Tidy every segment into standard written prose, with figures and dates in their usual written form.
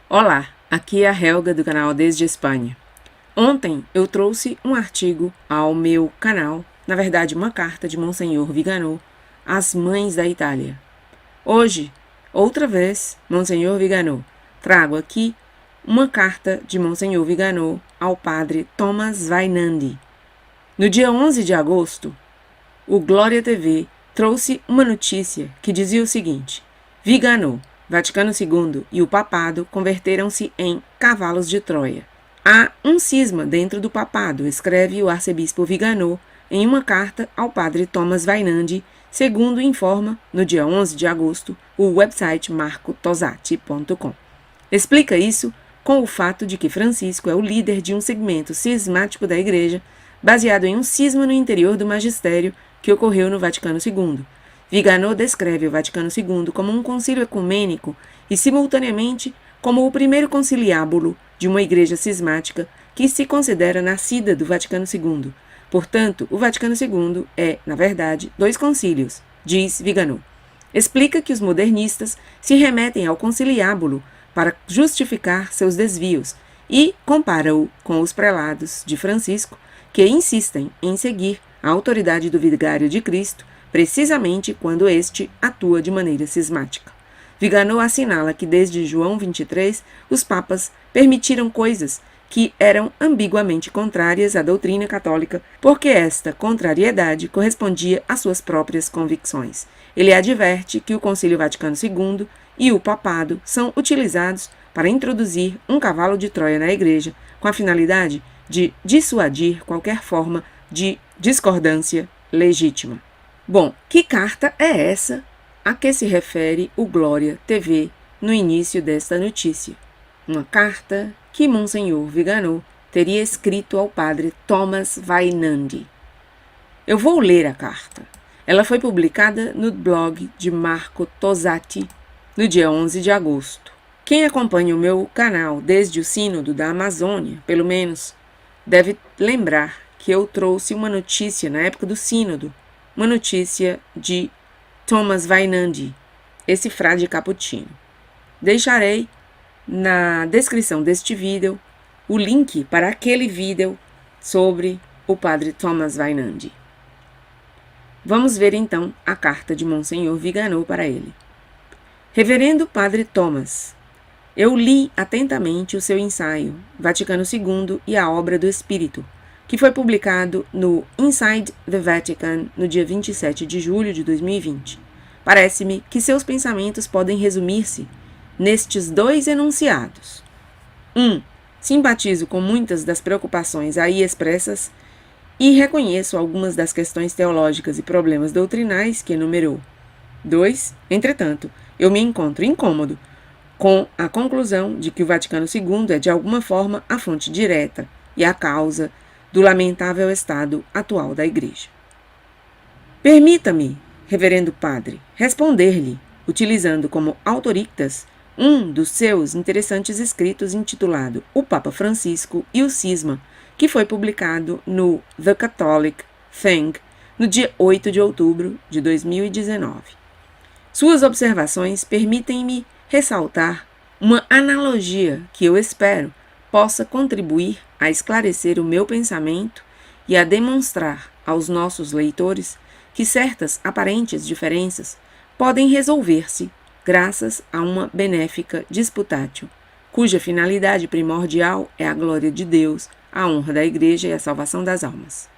Olá, aqui é a Helga do canal Desde Espanha. Ontem eu trouxe um artigo ao meu canal, na verdade uma carta de Monsenhor Viganò às mães da Itália. Hoje, outra vez, Monsenhor Viganò, trago aqui uma carta de Monsenhor Viganò ao padre Thomas Vainandi. No dia 11 de agosto, o Glória TV trouxe uma notícia que dizia o seguinte: Viganò, Vaticano II e o papado converteram-se em cavalos de Troia. Há um cisma dentro do papado, escreve o arcebispo Viganò em uma carta ao padre Thomas Vainandi, segundo informa, no dia 11 de agosto, o website marcotosati.com. Explica isso com o fato de que Francisco é o líder de um segmento cismático da Igreja, baseado em um cisma no interior do magistério que ocorreu no Vaticano II. Viganò descreve o Vaticano II como um concílio ecumênico e, simultaneamente, como o primeiro conciliábulo de uma igreja cismática que se considera nascida do Vaticano II. Portanto, o Vaticano II é, na verdade, dois concílios, diz Viganò. Explica que os modernistas se remetem ao conciliábulo para justificar seus desvios e compara-o com os prelados de Francisco, que insistem em seguir a autoridade do vigário de Cristo, precisamente quando este atua de maneira cismática. Viganò assinala que desde João 23, os papas permitiram coisas que eram ambiguamente contrárias à doutrina católica, porque esta contrariedade correspondia às suas próprias convicções. Ele adverte que o Concílio Vaticano II e o papado são utilizados para introduzir um cavalo de Troia na Igreja, com a finalidade de dissuadir qualquer forma de discordância legítima. Bom, que carta é essa a que se refere o Glória TV no início desta notícia? Uma carta que Monsenhor Viganò teria escrito ao padre Thomas Vainandi. Eu vou ler a carta. Ela foi publicada no blog de Marco Tosati no dia 11 de agosto. Quem acompanha o meu canal desde o Sínodo da Amazônia, pelo menos, deve lembrar que eu trouxe uma notícia na época do Sínodo, uma notícia de Thomas Vainandi, esse frade cappuccino. Deixarei na descrição deste vídeo o link para aquele vídeo sobre o padre Thomas Vainandi. Vamos ver então a carta de Monsenhor Viganò para ele. Reverendo Padre Thomas, eu li atentamente o seu ensaio, Vaticano II e a Obra do Espírito, que foi publicado no Inside the Vatican no dia 27 de julho de 2020. Parece-me que seus pensamentos podem resumir-se nestes dois enunciados. 1. Simpatizo com muitas das preocupações aí expressas e reconheço algumas das questões teológicas e problemas doutrinais que enumerou. 2. Entretanto, eu me encontro incômodo com a conclusão de que o Vaticano II é de alguma forma a fonte direta e a causa do lamentável estado atual da Igreja. Permita-me, reverendo padre, responder-lhe, utilizando como autorictas um dos seus interessantes escritos intitulado O Papa Francisco e o Cisma, que foi publicado no The Catholic Thing no dia 8 de outubro de 2019. Suas observações permitem-me ressaltar uma analogia que eu espero possa contribuir a esclarecer o meu pensamento e a demonstrar aos nossos leitores que certas aparentes diferenças podem resolver-se graças a uma benéfica disputatio, cuja finalidade primordial é a glória de Deus, a honra da Igreja e a salvação das almas.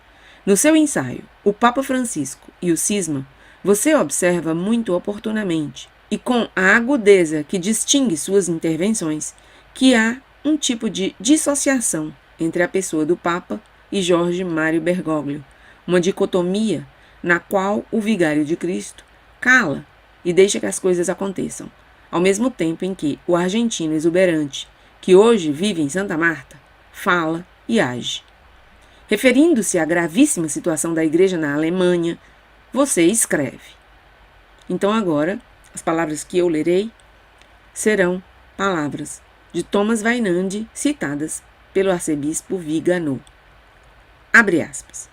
No seu ensaio, O Papa Francisco e o Cisma, você observa muito oportunamente e com a agudeza que distingue suas intervenções que há um tipo de dissociação entre a pessoa do Papa e Jorge Mário Bergoglio, uma dicotomia na qual o vigário de Cristo cala e deixa que as coisas aconteçam, ao mesmo tempo em que o argentino exuberante, que hoje vive em Santa Marta, fala e age. Referindo-se à gravíssima situação da Igreja na Alemanha, você escreve. Então agora, as palavras que eu lerei serão palavras de Thomas Vainandi citadas pelo arcebispo Viganò. Abre aspas.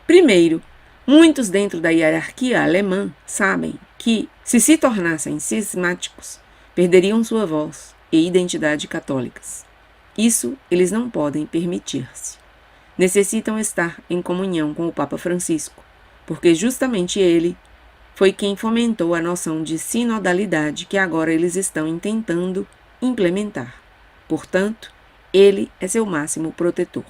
Primeiro, muitos dentro da hierarquia alemã sabem que, se tornassem cismáticos, perderiam sua voz e identidade católicas. Isso eles não podem permitir-se. Necessitam estar em comunhão com o Papa Francisco, porque justamente ele foi quem fomentou a noção de sinodalidade que agora eles estão tentando implementar. Portanto, ele é seu máximo protetor.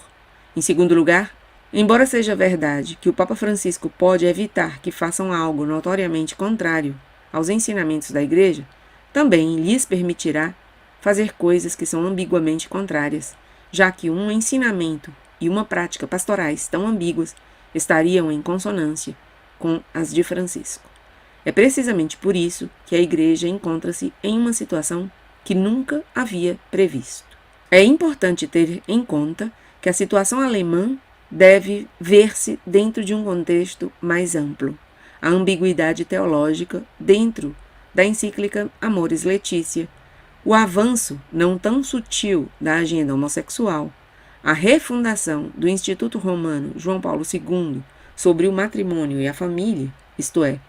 Em segundo lugar, embora seja verdade que o Papa Francisco pode evitar que façam algo notoriamente contrário aos ensinamentos da Igreja, também lhes permitirá fazer coisas que são ambiguamente contrárias, já que um ensinamento e uma prática pastorais tão ambíguas estariam em consonância com as de Francisco. É precisamente por isso que a Igreja encontra-se em uma situação que nunca havia previsto. É importante ter em conta que a situação alemã deve ver-se dentro de um contexto mais amplo. A ambiguidade teológica dentro da encíclica Amoris Laetitia, o avanço não tão sutil da agenda homossexual, a refundação do Instituto Romano João Paulo II sobre o matrimônio e a família, isto é,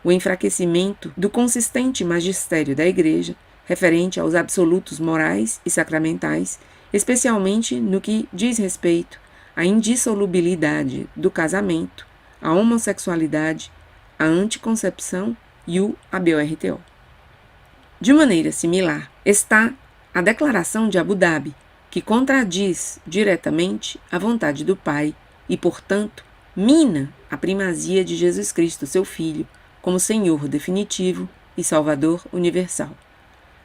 o enfraquecimento do consistente magistério da Igreja referente aos absolutos morais e sacramentais, especialmente no que diz respeito à indissolubilidade do casamento, à homossexualidade, à anticoncepção e o ABORTO. De maneira similar, está a Declaração de Abu Dhabi, que contradiz diretamente a vontade do Pai e, portanto, mina a primazia de Jesus Cristo, seu Filho, como Senhor definitivo e Salvador universal.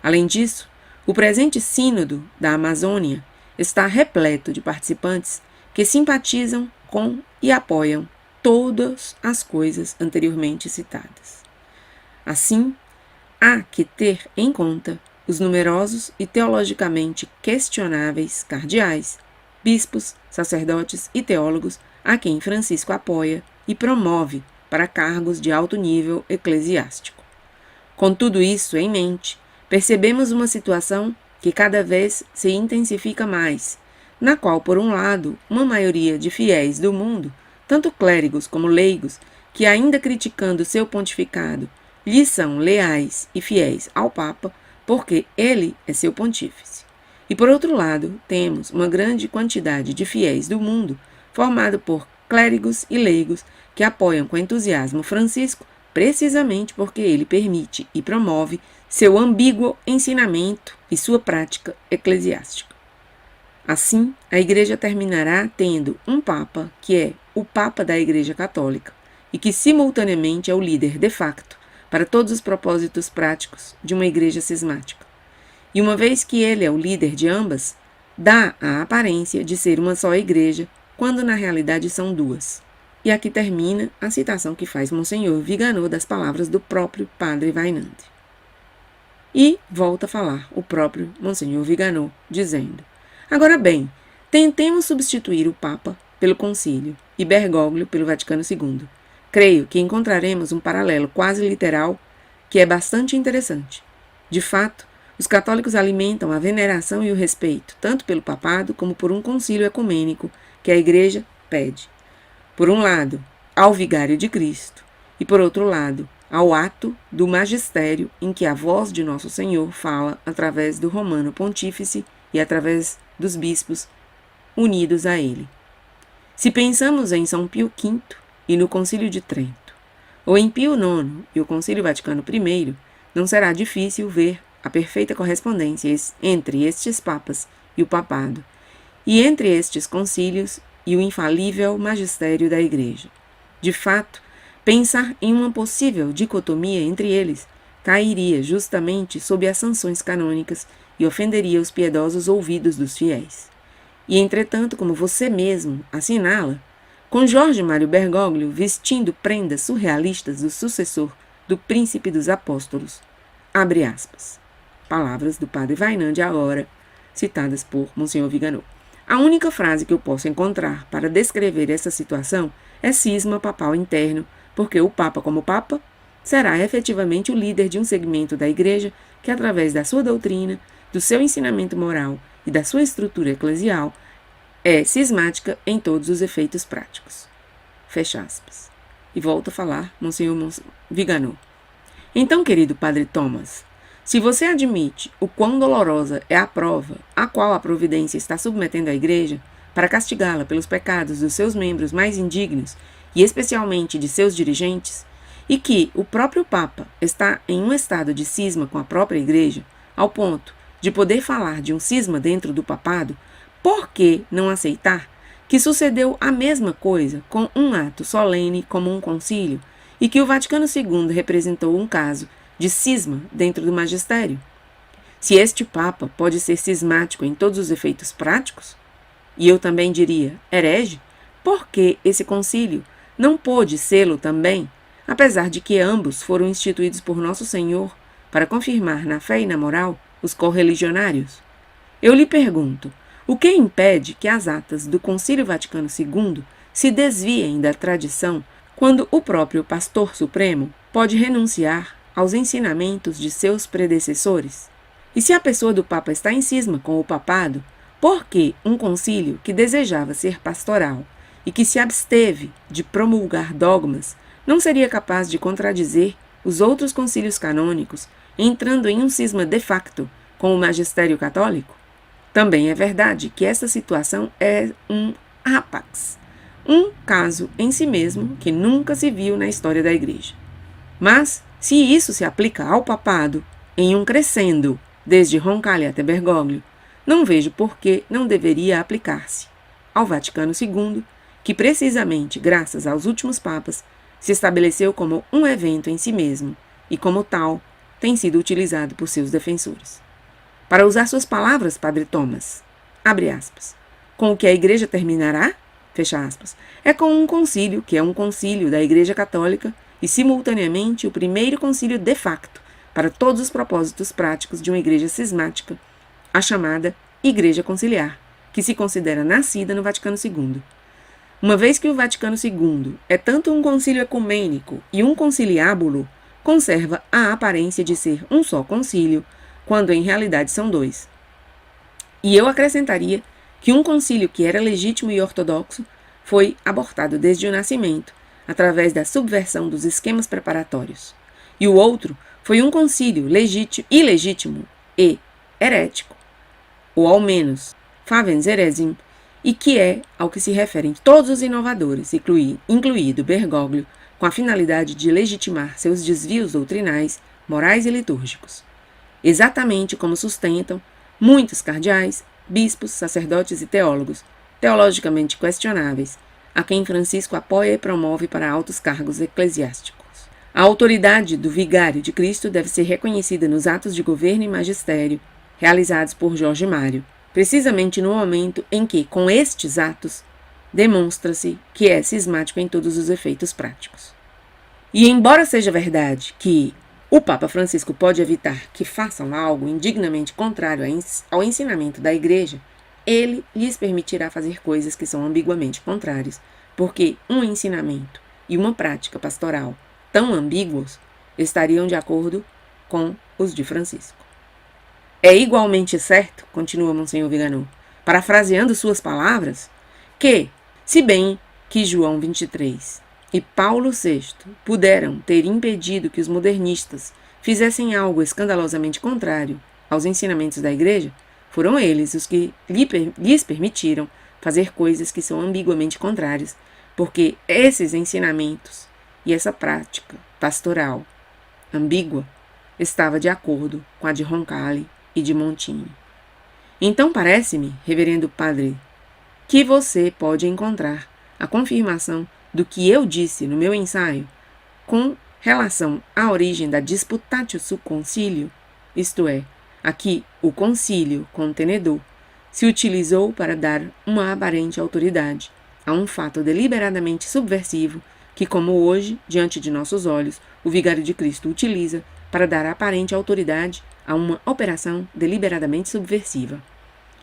Além disso, o presente Sínodo da Amazônia está repleto de participantes que simpatizam com e apoiam todas as coisas anteriormente citadas. Assim, há que ter em conta os numerosos e teologicamente questionáveis cardeais, bispos, sacerdotes e teólogos a quem Francisco apoia e promove para cargos de alto nível eclesiástico. Com tudo isso em mente, percebemos uma situação que cada vez se intensifica mais, na qual, por um lado, uma maioria de fiéis do mundo, tanto clérigos como leigos, que ainda criticando seu pontificado, lhe são leais e fiéis ao Papa, porque ele é seu pontífice. E por outro lado, temos uma grande quantidade de fiéis do mundo, formado por clérigos e leigos, que apoiam com entusiasmo Francisco, precisamente porque ele permite e promove seu ambíguo ensinamento e sua prática eclesiástica. Assim, a Igreja terminará tendo um Papa que é o Papa da Igreja Católica e que simultaneamente é o líder de facto para todos os propósitos práticos de uma igreja cismática. E uma vez que ele é o líder de ambas, dá a aparência de ser uma só igreja, quando na realidade são duas. E aqui termina a citação que faz Monsenhor Viganò das palavras do próprio Padre Vainandi. E volta a falar o próprio Monsenhor Viganò, dizendo: agora bem, tentemos substituir o Papa pelo Concílio e Bergoglio pelo Vaticano II. Creio que encontraremos um paralelo quase literal que é bastante interessante. De fato, os católicos alimentam a veneração e o respeito tanto pelo papado como por um concílio ecumênico que a Igreja pede. Por um lado, ao vigário de Cristo e, por outro lado, ao ato do magistério em que a voz de Nosso Senhor fala através do Romano Pontífice e através dos bispos unidos a ele. Se pensamos em São Pio V e no Concílio de Trento, ou em Pio IX e o Concílio Vaticano I, não será difícil ver a perfeita correspondência entre estes papas e o papado, e entre estes concílios e o infalível magistério da Igreja. De fato, pensar em uma possível dicotomia entre eles cairia justamente sob as sanções canônicas e ofenderia os piedosos ouvidos dos fiéis. E, entretanto, como você mesmo assinala, com Jorge Mário Bergoglio vestindo prendas surrealistas do sucessor do Príncipe dos Apóstolos, abre aspas. Palavras do Padre Vainandi agora, citadas por Monsenhor Viganò. A única frase que eu posso encontrar para descrever essa situação é cisma papal interno, porque o Papa, como Papa, será efetivamente o líder de um segmento da Igreja que, através da sua doutrina, do seu ensinamento moral e da sua estrutura eclesial, é cismática em todos os efeitos práticos. Fecha aspas. E volto a falar, Monsenhor Viganò. Então, querido Padre Thomas, Se você admite o quão dolorosa é a prova a qual a providência está submetendo a Igreja para castigá-la pelos pecados dos seus membros mais indignos e especialmente de seus dirigentes, e que o próprio Papa está em um estado de cisma com a própria Igreja, ao ponto de poder falar de um cisma dentro do papado, por que não aceitar que sucedeu a mesma coisa com um ato solene como um concílio e que o Vaticano II representou um caso de cisma dentro do magistério? Se este Papa pode ser cismático em todos os efeitos práticos, e eu também diria herege, por que esse concílio não pôde sê-lo também, apesar de que ambos foram instituídos por Nosso Senhor para confirmar na fé e na moral os correligionários? Eu lhe pergunto, o que impede que as atas do Concílio Vaticano II se desviem da tradição quando o próprio Pastor Supremo pode renunciar aos ensinamentos de seus predecessores? E se a pessoa do Papa está em cisma com o papado, por que um concílio que desejava ser pastoral e que se absteve de promulgar dogmas não seria capaz de contradizer os outros concílios canônicos, entrando em um cisma de facto com o magistério católico? Também é verdade que esta situação é um rapax, um caso em si mesmo que nunca se viu na história da Igreja. Mas, se isso se aplica ao papado, em um crescendo, desde Roncalli até Bergoglio, não vejo por que não deveria aplicar-se ao Vaticano II, que precisamente graças aos últimos papas se estabeleceu como um evento em si mesmo e como tal tem sido utilizado por seus defensores. Para usar suas palavras, Padre Thomas, abre aspas, com o que a Igreja terminará, fecha aspas, é com um concílio, que é um concílio da Igreja Católica e simultaneamente o primeiro concílio de facto para todos os propósitos práticos de uma igreja cismática, a chamada Igreja Conciliar, que se considera nascida no Vaticano II. Uma vez que o Vaticano II é tanto um concílio ecumênico e um conciliábulo, conserva a aparência de ser um só concílio, quando em realidade são dois. E eu acrescentaria que um concílio que era legítimo e ortodoxo foi abortado desde o nascimento, através da subversão dos esquemas preparatórios. E o outro foi um concílio ilegítimo e herético, ou ao menos favens heresim, e que é ao que se referem todos os inovadores, incluído Bergoglio, com a finalidade de legitimar seus desvios doutrinais, morais e litúrgicos. Exatamente como sustentam muitos cardeais, bispos, sacerdotes e teólogos, teologicamente questionáveis, a quem Francisco apoia e promove para altos cargos eclesiásticos. A autoridade do Vigário de Cristo deve ser reconhecida nos atos de governo e magistério realizados por Jorge Mário, precisamente no momento em que, com estes atos, demonstra-se que é cismático em todos os efeitos práticos. E embora seja verdade que o Papa Francisco pode evitar que façam algo indignamente contrário ao ensinamento da Igreja, ele lhes permitirá fazer coisas que são ambiguamente contrárias, porque um ensinamento e uma prática pastoral tão ambíguos estariam de acordo com os de Francisco. É igualmente certo, continua Monsenhor Viganò, parafraseando suas palavras, que, se bem que João 23 e Paulo VI puderam ter impedido que os modernistas fizessem algo escandalosamente contrário aos ensinamentos da Igreja, foram eles os que lhes permitiram fazer coisas que são ambiguamente contrárias, porque esses ensinamentos e essa prática pastoral ambígua estava de acordo com a de Roncalli e de Montini. Então parece-me, reverendo padre, que você pode encontrar a confirmação do que eu disse no meu ensaio com relação à origem da disputatio sul concilio, isto é, aqui o concílio contenedor se utilizou para dar uma aparente autoridade a um fato deliberadamente subversivo que, como hoje, diante de nossos olhos, o Vigário de Cristo utiliza para dar aparente autoridade a uma operação deliberadamente subversiva.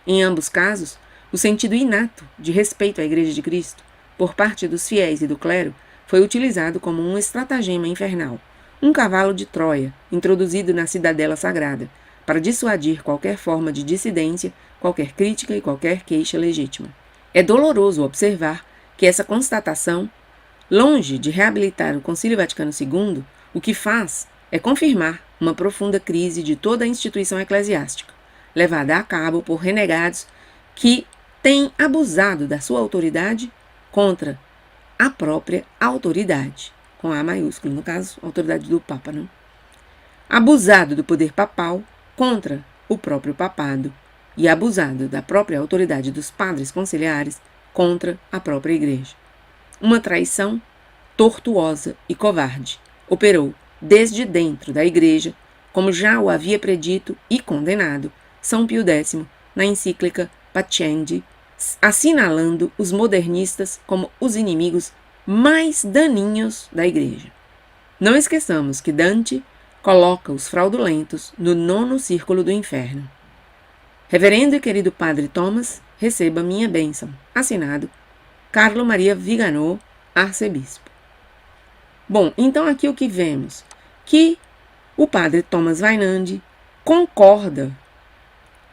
Em ambos casos, o sentido inato de respeito à Igreja de Cristo, por parte dos fiéis e do clero, foi utilizado como um estratagema infernal, um cavalo de Troia introduzido na cidadela sagrada, para dissuadir qualquer forma de dissidência, qualquer crítica e qualquer queixa legítima. É doloroso observar que essa constatação, longe de reabilitar o Concílio Vaticano II, o que faz é confirmar uma profunda crise de toda a instituição eclesiástica, levada a cabo por renegados que têm abusado da sua autoridade contra a própria autoridade, com A maiúsculo, no caso, autoridade do Papa, não? Abusado do poder papal contra o próprio papado e abusado da própria autoridade dos padres conciliares contra a própria igreja. Uma traição tortuosa e covarde operou desde dentro da igreja, como já o havia predito e condenado São Pio X na encíclica Pascendi, assinalando os modernistas como os inimigos mais daninhos da igreja. Não esqueçamos que Dante coloca os fraudulentos no 9º círculo do inferno. Reverendo e querido Padre Thomas, receba minha bênção. Assinado, Carlo Maria Viganò, arcebispo. Bom, então aqui o que vemos? Que o Padre Thomas Weinand concorda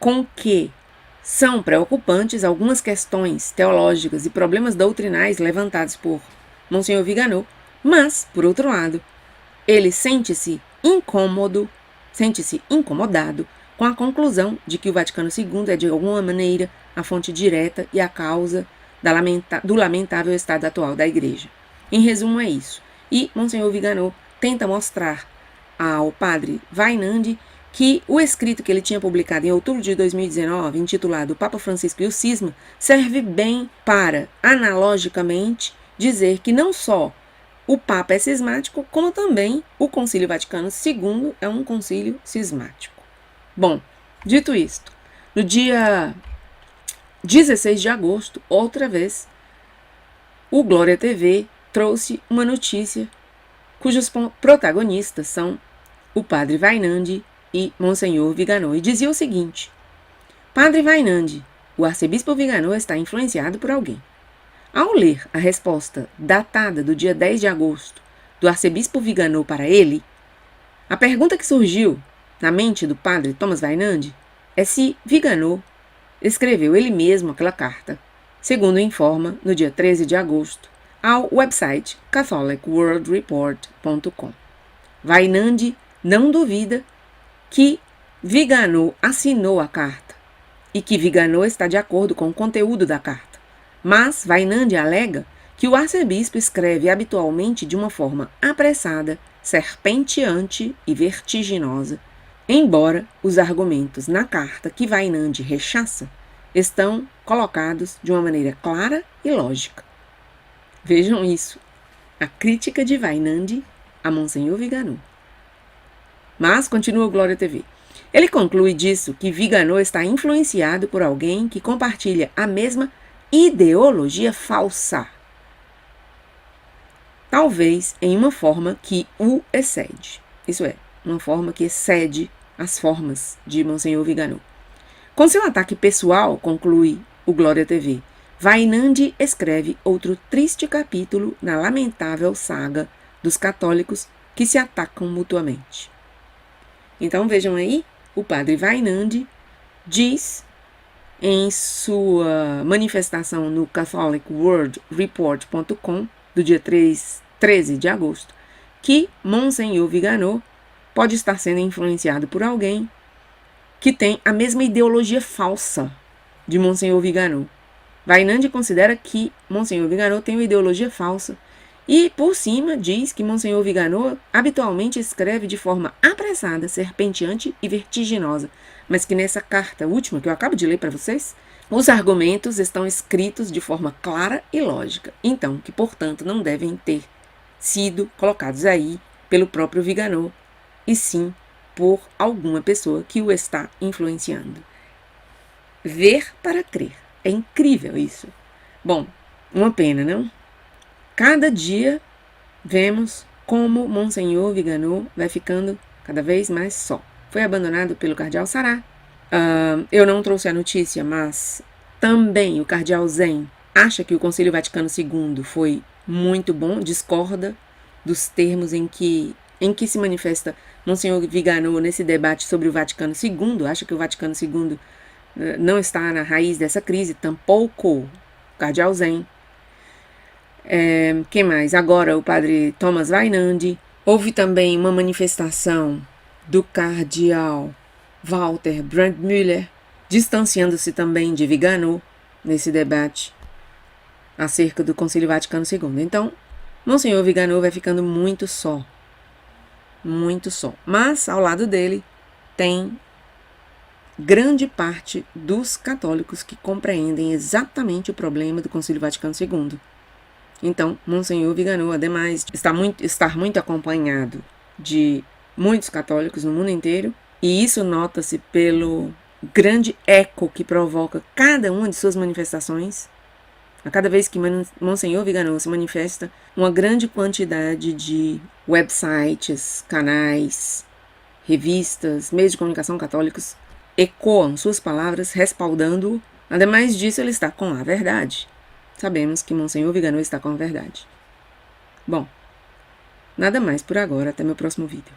com que são preocupantes algumas questões teológicas e problemas doutrinais levantados por Monsenhor Viganò, mas, por outro lado, ele sente-se incomodado com a conclusão de que o Vaticano II é, de alguma maneira, a fonte direta e a causa do lamentável estado atual da Igreja. Em resumo, é isso. E Monsenhor Viganò tenta mostrar ao padre Weinand que o escrito que ele tinha publicado em outubro de 2019, intitulado O Papa Francisco e o Cisma, serve bem para, analogicamente, dizer que não só o Papa é cismático, como também o Concílio Vaticano II é um concílio cismático. Bom, dito isto, no dia 16 de agosto, outra vez, o Glória TV trouxe uma notícia cujos protagonistas são o padre Weinand e Monsenhor Viganò, e dizia o seguinte: Padre Weinand, o arcebispo Viganò está influenciado por alguém. Ao ler a resposta datada do dia 10 de agosto do arcebispo Viganò para ele, a pergunta que surgiu na mente do padre Thomas Weinand é se Viganò escreveu ele mesmo aquela carta, segundo informa no dia 13 de agosto ao website catholicworldreport.com. Weinand não duvida que Viganò assinou a carta e que Viganò está de acordo com o conteúdo da carta. Mas Weinand alega que o arcebispo escreve habitualmente de uma forma apressada, serpenteante e vertiginosa, embora os argumentos na carta que Weinand rechaça estão colocados de uma maneira clara e lógica. Vejam isso, a crítica de Weinand a Monsenhor Viganò. Mas, continua o Glória TV, ele conclui disso que Viganò está influenciado por alguém que compartilha a mesma ideologia falsa, talvez em uma forma que o excede, isso é, uma forma que excede as formas de Monsenhor Viganò. Com seu ataque pessoal, conclui o Glória TV, Weinand escreve outro triste capítulo na lamentável saga dos católicos que se atacam mutuamente. Então vejam aí, o padre Weinand diz em sua manifestação no catholicworldreport.com do dia 13 de agosto, que Monsenhor Viganò pode estar sendo influenciado por alguém que tem a mesma ideologia falsa de Monsenhor Viganò. Weinand considera que Monsenhor Viganò tem uma ideologia falsa e, por cima, diz que Monsenhor Viganò habitualmente escreve de forma apressada, serpenteante e vertiginosa, mas que nessa carta última que eu acabo de ler para vocês, os argumentos estão escritos de forma clara e lógica, então que, portanto, não devem ter sido colocados aí pelo próprio Viganò, e sim por alguma pessoa que o está influenciando. Ver para crer. É incrível isso. Bom, uma pena, não? Cada dia vemos como Monsenhor Viganò vai ficando cada vez mais só. Foi abandonado pelo cardeal Sará. Eu não trouxe a notícia, mas também o cardeal Zen acha que o Concílio Vaticano II foi muito bom, discorda dos termos em que se manifesta Monsenhor Viganò nesse debate sobre o Vaticano II, acha que o Vaticano II não está na raiz dessa crise, tampouco o cardeal Zen. Quem mais? Agora o padre Thomas Weinand, Houve também uma manifestação do cardeal Walter Brandmüller, distanciando-se também de Viganò nesse debate acerca do Concílio Vaticano II. Então, Monsenhor Viganò vai ficando muito só. Muito só. Mas, ao lado dele, tem grande parte dos católicos que compreendem exatamente o problema do Concílio Vaticano II. Então, Monsenhor Viganò, ademais de estar muito acompanhado de muitos católicos no mundo inteiro, e isso nota-se pelo grande eco que provoca cada uma de suas manifestações. A cada vez que Monsenhor Viganò se manifesta, uma grande quantidade de websites, canais, revistas, meios de comunicação católicos ecoam suas palavras, respaldando-o. Ademais disso, ele está com a verdade. Sabemos que Monsenhor Viganò está com a verdade. Bom, nada mais por agora. Até meu próximo vídeo.